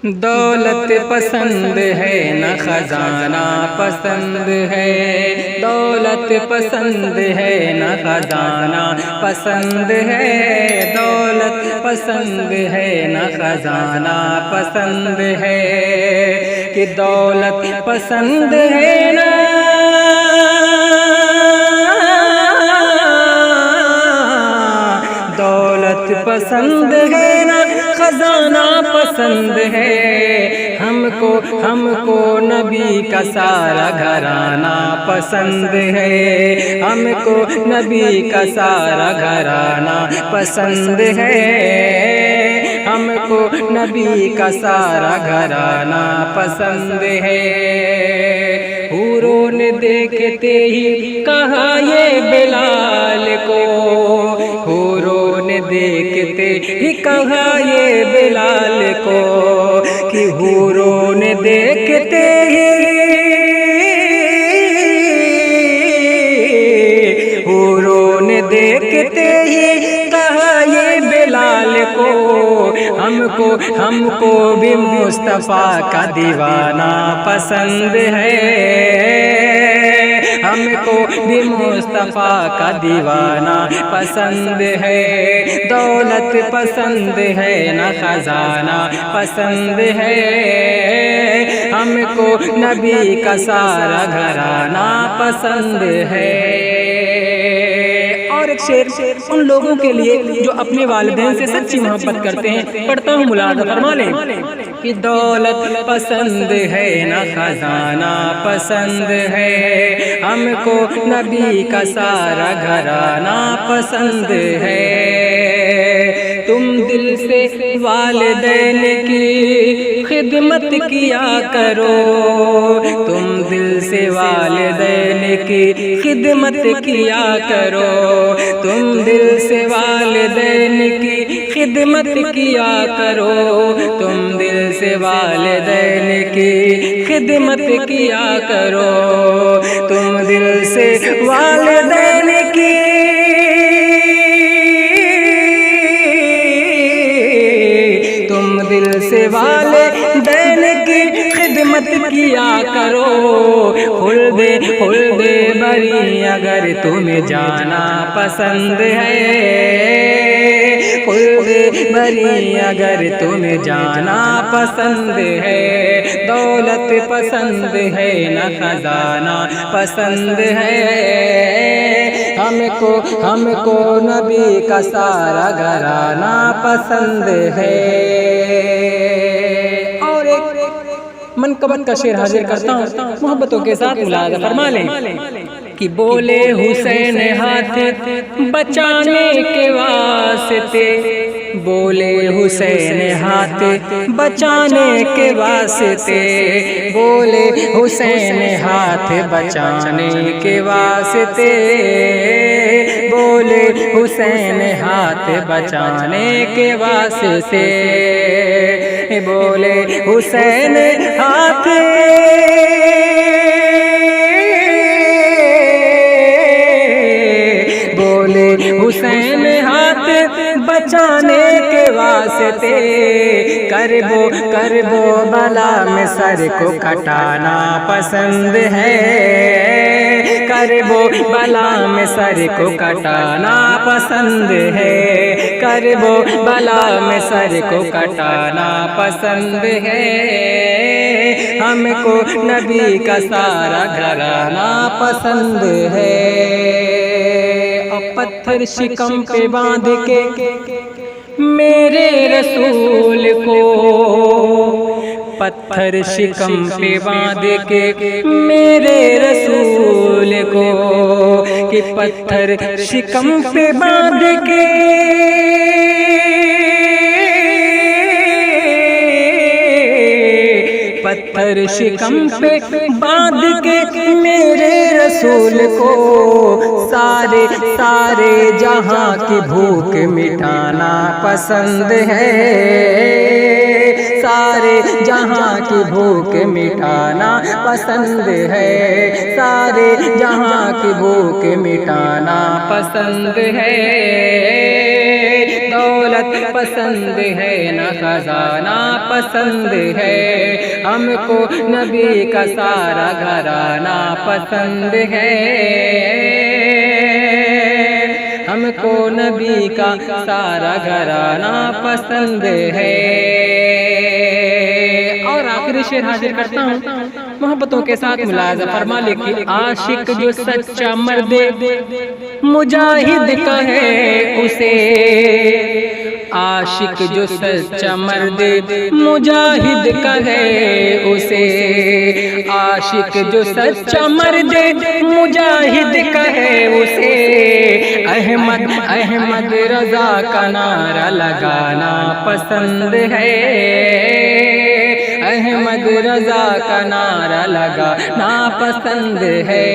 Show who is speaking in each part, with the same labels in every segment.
Speaker 1: دولت پسند ہے نہ خزانہ پسند ہے، دولت پسند ہے نہ خزانہ پسند ہے، دولت پسند ہے نہ خزانہ پسند ہے، کہ دولت پسند ہے نہ دولت پسند ہے نہ خزانہ پسند ہے، ہم کو نبی کا سارا گھرانہ پسند ہے، ہم کو نبی کا سارا گھرانہ پسند ہے، ہم کو نبی کا سارا گھرانہ پسند ہے۔ حوروں نے دیکھتے ہی کہا یہ بلال کو، حوروں نے دیکھتے ہی کہا یہ بلال کو، کہ حوروں نے دیکھتے ہی حوروں نے دیکھتے ہی کہا یہ بلال کو، ہم کو بھی مصطفیٰ کا دیوانہ پسند ہے، ہم کو بھی مصطفیٰ کا دیوانہ پسند ہے، دولت پسند ہے نہ خزانہ پسند ہے، ہم کو نبی کا سارا گھرانہ پسند ہے۔ اور ایک شعر ان لوگوں کے لیے جو اپنے والدین سے سچی محبت کرتے ہیں، پڑھتا ہوں، ملاحظہ فرما لیں، کہ دولت پسند ہے نہ خزانہ پسند ہے، ہم کو نبی کا سارا گھرانہ پسند ہے، تم دل سے والدین کی خدمت کیا کرو، تم دل سے والدین کی خدمت کیا کرو، تم دل سے والدین کی خدمت کیا کرو، تم دل سے والدین کی خدمت کیا کرو، تم دل سے والدین کی تم دل سے والدین کی خدمت کیا کرو، خلد بری اگر تمہیں جانا پسند ہے، خلد بری اگر تمہیں جانا پسند ہے، دولت پسند ہے نہ خزانہ پسند ہے، ہم کو نبی کا سارا گھرانہ پسند ہے۔ اور ایک منقبت کا شعر حاضر کرتا ہوں، محبتوں کے ساتھ ملاحظہ فرما لیں، کہ بولے حسین ہاتھ بچانے کے واسطے، بولے حسین ہاتھ بچانے کے واسطے، بولے حسین ہاتھ بچانے کے واسطے، بولے حسین ہاتھ بچانے کے واسطے، بولے حسین ہاتھ بولے حسین ہاتھ بچانے کے واسطے، کربو بلا میں سر کو کٹانا پسند ہے، کربو بلا میں سر کو کٹانا پسند ہے، کربو بلا میں سر کو کٹانا پسند ہے، ہم کو نبی کا سارا گھرانہ پسند ہے۔ اور پتھر شکم پہ باندھ کے میرے رسول کو، پتھر شکم پہ باندھ کے میرے رسول کو، کہ پتھر شکم پہ باندھ کے پتھر شکم پہ باندھ کے میرے رسول کو، سارے جہاں کی بھوک مٹانا پسند ہے، سارے جہاں کی بھوک مٹانا پسند ہے، سارے جہاں کی بھوک مٹانا پسند ہے، دولت پسند ہے نہ خزانہ پسند ہے، ہم کو نبی کا سارا گھرانہ پسند ہے، ہم کو نبی کا سارا گھرانہ پسند ہے۔ اور آخری شعر حاضر کرتا ہوں، محبتوں کے ساتھ ملاحظہ فرما لے کہ عاشق جو سچا مرد مجاہد کا ہے اسے، عاشق جو سچا مرد مجاہد کا ہے اسے، عاشق جو سچا مرد مجاہد کا ہے اسے، احمد رضا کا نعرہ لگانا پسند ہے، احمد رضا کا نعرہ لگانا پسند ہے،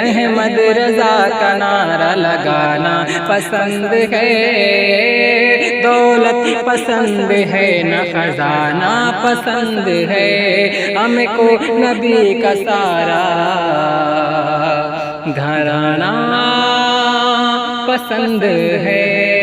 Speaker 1: احمد رضا کا نعرہ لگانا پسند ہے، دولت پسند ہے نہ خزانہ پسند ہے، ہم کو نبی کا سارا گھرانہ پسند ہے۔